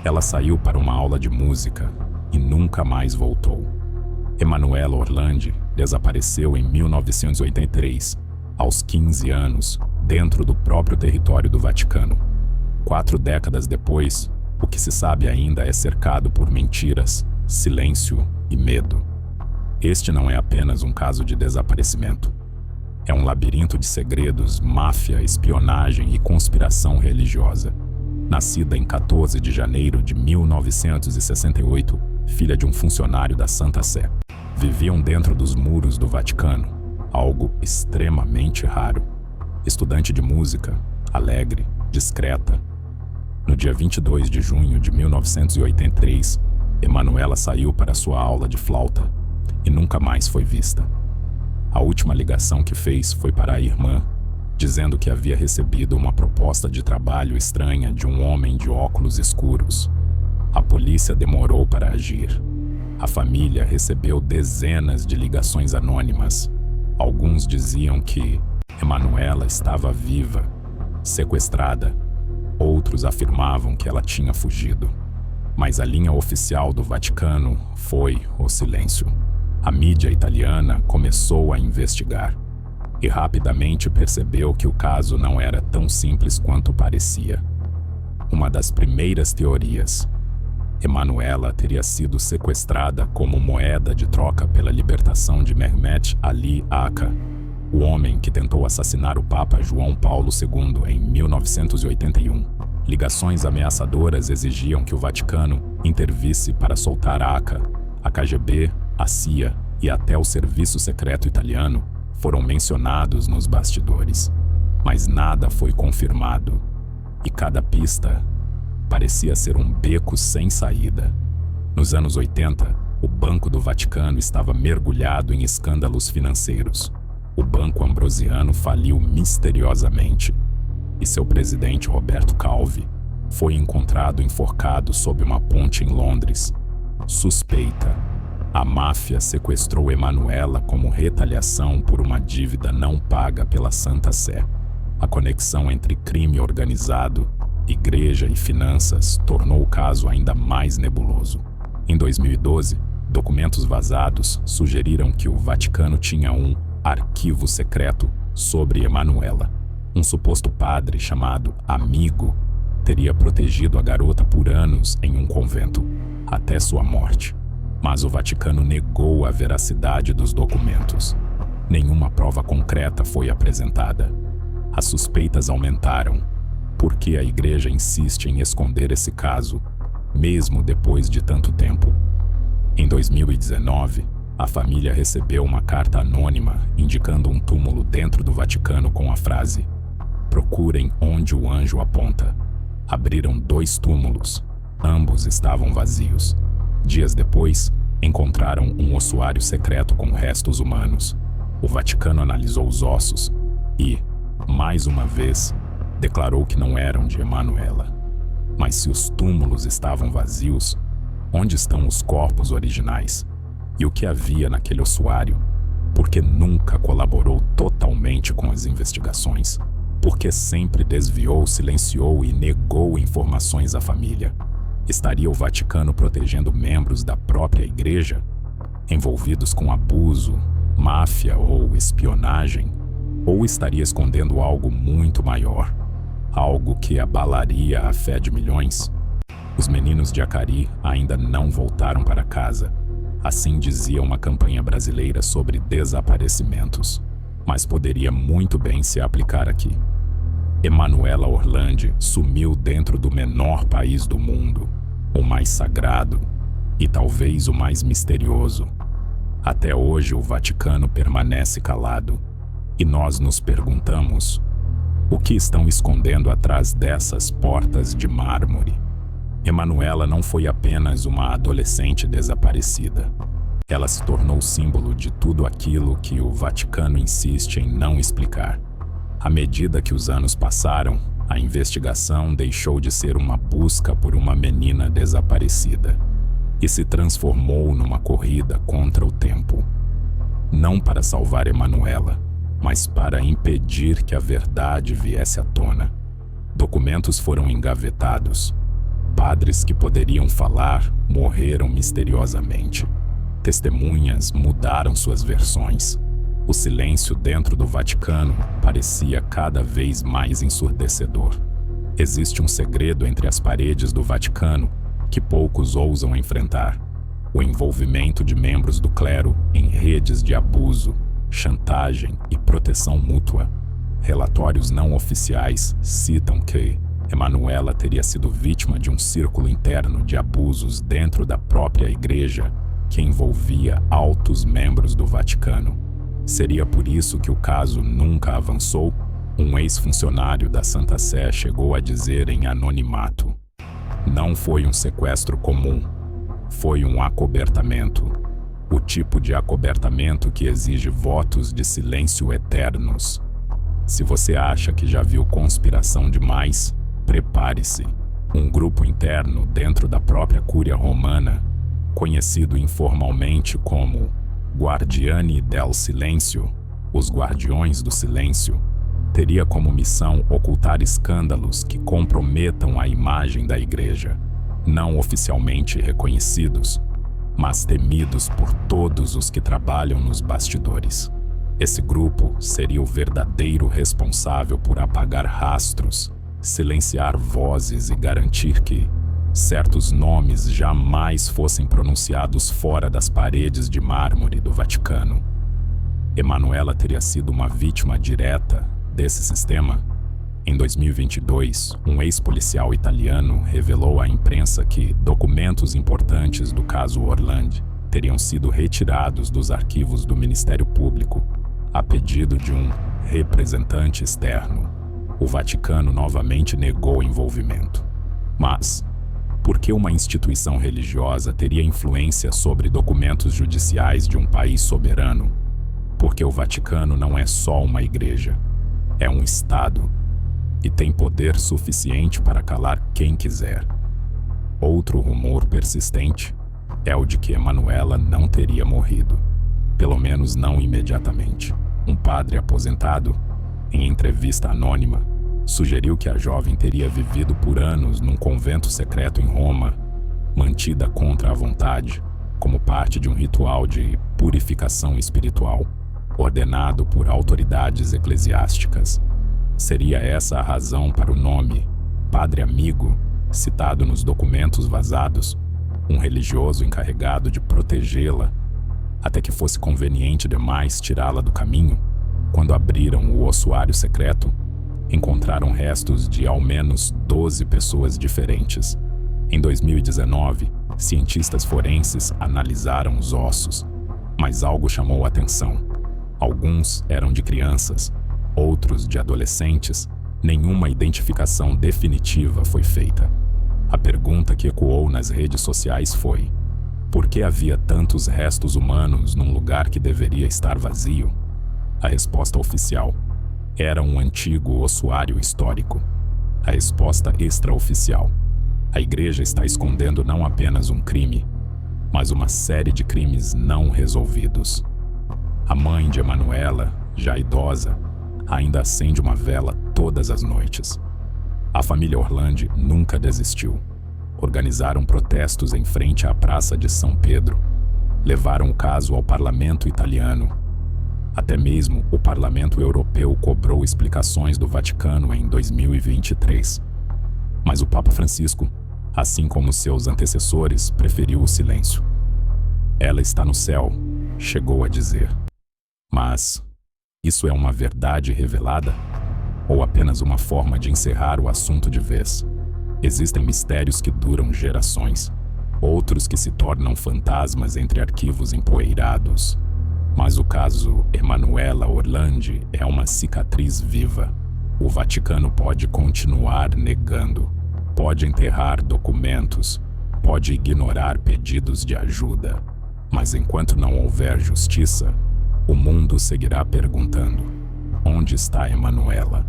Ela saiu para uma aula de música e nunca mais voltou. Emanuela Orlandi desapareceu em 1983, aos 15 anos, dentro do próprio território do Vaticano. 4 décadas depois, o que se sabe ainda é cercado por mentiras, silêncio e medo. Este não é apenas um caso de desaparecimento. É um labirinto de segredos, máfia, espionagem e conspiração religiosa. Nascida em 14 de janeiro de 1968, filha de um funcionário da Santa Sé, viviam dentro dos muros do Vaticano, algo extremamente raro. Estudante de música, alegre, discreta. No dia 22 de junho de 1983, Emanuela saiu para sua aula de flauta e nunca mais foi vista. A última ligação que fez foi para a irmã, dizendo que havia recebido uma proposta de trabalho estranha de um homem de óculos escuros. A polícia demorou para agir. A família recebeu dezenas de ligações anônimas. Alguns diziam que Emanuela estava viva, sequestrada. Outros afirmavam que ela tinha fugido. Mas a linha oficial do Vaticano foi o silêncio. A mídia italiana começou a investigar e rapidamente percebeu que o caso não era tão simples quanto parecia. Uma das primeiras teorias: Emanuela teria sido sequestrada como moeda de troca pela libertação de Mehmet Ali Aka, o homem que tentou assassinar o Papa João Paulo II em 1981. Ligações ameaçadoras exigiam que o Vaticano intervisse para soltar Aka. A KGB, a CIA e até o Serviço Secreto Italiano foram mencionados nos bastidores, mas nada foi confirmado, e cada pista parecia ser um beco sem saída. Nos anos 80, o Banco do Vaticano estava mergulhado em escândalos financeiros. O Banco Ambrosiano faliu misteriosamente, e seu presidente, Roberto Calvi, foi encontrado enforcado sob uma ponte em Londres. Suspeita: a máfia sequestrou Emanuela como retaliação por uma dívida não paga pela Santa Sé. A conexão entre crime organizado, igreja e finanças tornou o caso ainda mais nebuloso. Em 2012, documentos vazados sugeriram que o Vaticano tinha um arquivo secreto sobre Emanuela. Um suposto padre chamado Amigo teria protegido a garota por anos em um convento, até sua morte. Mas o Vaticano negou a veracidade dos documentos. Nenhuma prova concreta foi apresentada. As suspeitas aumentaram, porque a igreja insiste em esconder esse caso, mesmo depois de tanto tempo. Em 2019, a família recebeu uma carta anônima indicando um túmulo dentro do Vaticano com a frase: "Procurem onde o anjo aponta." Abriram 2 túmulos. Ambos estavam vazios. Dias depois, encontraram um ossuário secreto com restos humanos. O Vaticano analisou os ossos e, mais uma vez, declarou que não eram de Emanuela. Mas se os túmulos estavam vazios, onde estão os corpos originais? E o que havia naquele ossuário? Por que nunca colaborou totalmente com as investigações? Por que sempre desviou, silenciou e negou informações à família? Estaria o Vaticano protegendo membros da própria igreja, envolvidos com abuso, máfia ou espionagem? Ou estaria escondendo algo muito maior, algo que abalaria a fé de milhões? Os meninos de Acari ainda não voltaram para casa. Assim dizia uma campanha brasileira sobre desaparecimentos, mas poderia muito bem se aplicar aqui. Emanuela Orlandi sumiu dentro do menor país do mundo, o mais sagrado e talvez o mais misterioso. Até hoje o Vaticano permanece calado, e nós nos perguntamos: o que estão escondendo atrás dessas portas de mármore? Emanuela não foi apenas uma adolescente desaparecida. Ela se tornou símbolo de tudo aquilo que o Vaticano insiste em não explicar. À medida que os anos passaram, a investigação deixou de ser uma busca por uma menina desaparecida e se transformou numa corrida contra o tempo. Não para salvar Emanuela, mas para impedir que a verdade viesse à tona. Documentos foram engavetados. Padres que poderiam falar morreram misteriosamente. Testemunhas mudaram suas versões. O silêncio dentro do Vaticano parecia cada vez mais ensurdecedor. Existe um segredo entre as paredes do Vaticano que poucos ousam enfrentar: o envolvimento de membros do clero em redes de abuso, chantagem e proteção mútua. Relatórios não oficiais citam que Emanuela teria sido vítima de um círculo interno de abusos dentro da própria igreja que envolvia altos membros do Vaticano. Seria por isso que o caso nunca avançou? Um ex-funcionário da Santa Sé chegou a dizer em anonimato: não foi um sequestro comum, foi um acobertamento. O tipo de acobertamento que exige votos de silêncio eternos. Se você acha que já viu conspiração demais, prepare-se. Um grupo interno dentro da própria Cúria Romana, conhecido informalmente como Guardiani del Silêncio, os Guardiões do Silêncio, teria como missão ocultar escândalos que comprometam a imagem da igreja, não oficialmente reconhecidos, mas temidos por todos os que trabalham nos bastidores. Esse grupo seria o verdadeiro responsável por apagar rastros, silenciar vozes e garantir que certos nomes jamais fossem pronunciados fora das paredes de mármore do Vaticano. Emanuela teria sido uma vítima direta desse sistema. Em 2022, um ex-policial italiano revelou à imprensa que documentos importantes do caso Orlandi teriam sido retirados dos arquivos do Ministério Público a pedido de um representante externo. O Vaticano novamente negou envolvimento. Mas por que uma instituição religiosa teria influência sobre documentos judiciais de um país soberano? Porque o Vaticano não é só uma igreja, é um Estado, e tem poder suficiente para calar quem quiser. Outro rumor persistente é o de que Emanuela não teria morrido, pelo menos não imediatamente. Um padre aposentado, em entrevista anônima, sugeriu que a jovem teria vivido por anos num convento secreto em Roma, mantida contra a vontade, como parte de um ritual de purificação espiritual, ordenado por autoridades eclesiásticas. Seria essa a razão para o nome Padre Amigo, citado nos documentos vazados, um religioso encarregado de protegê-la, até que fosse conveniente demais tirá-la do caminho. Quando abriram o ossuário secreto, encontraram restos de ao menos 12 pessoas diferentes. Em 2019, cientistas forenses analisaram os ossos, mas algo chamou a atenção. Alguns eram de crianças, outros de adolescentes. Nenhuma identificação definitiva foi feita. A pergunta que ecoou nas redes sociais foi: por que havia tantos restos humanos num lugar que deveria estar vazio? A resposta oficial: era um antigo ossuário histórico. A resposta extraoficial: a igreja está escondendo não apenas um crime, mas uma série de crimes não resolvidos. A mãe de Emanuela, já idosa, ainda acende uma vela todas as noites. A família Orlandi nunca desistiu. Organizaram protestos em frente à Praça de São Pedro. Levaram o caso ao parlamento italiano. Até mesmo o parlamento europeu cobrou explicações do Vaticano em 2023. Mas o Papa Francisco, assim como seus antecessores, preferiu o silêncio. Ela está no céu, chegou a dizer. Mas isso é uma verdade revelada? Ou apenas uma forma de encerrar o assunto de vez? Existem mistérios que duram gerações, outros que se tornam fantasmas entre arquivos empoeirados. Mas o caso Emanuela Orlandi é uma cicatriz viva. O Vaticano pode continuar negando, pode enterrar documentos, pode ignorar pedidos de ajuda. Mas enquanto não houver justiça, o mundo seguirá perguntando: onde está Emanuela?